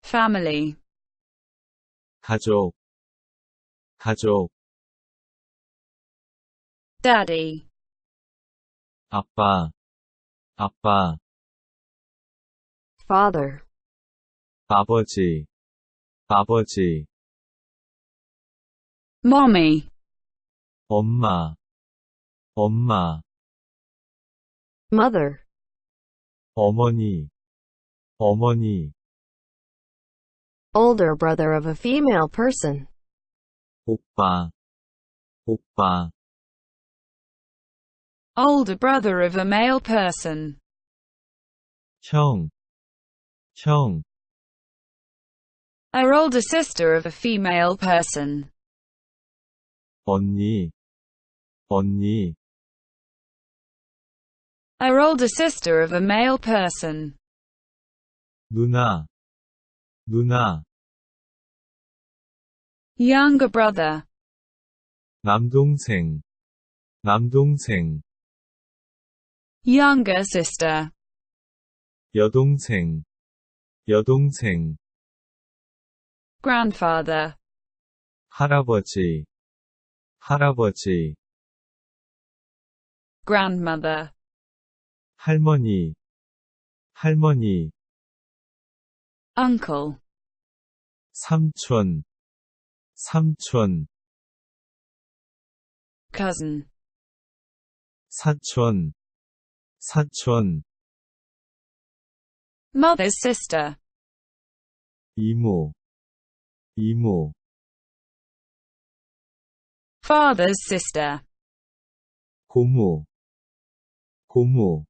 family, 가족, 가족, daddy, 아빠, 아빠, father, 아버지, 아버지, mommy, 엄마, 엄마, mother, 어머니, 어머니, older brother of a female person, 오빠, 오빠, older brother of a male person, 형, 형, her older sister of a female person, 언니, 언니, her older sister of a male person, 누나, 누나, younger brother, 남동생, 남동생, younger sister, 여동생, 여동생, grandfather, 할아버지, 할아버지, grandmother, 할머니, 할머니, uncle, 삼촌, 삼촌, cousin, 사촌, 사촌, mother's sister, 이모, 이모, father's sister, 고모, 고모,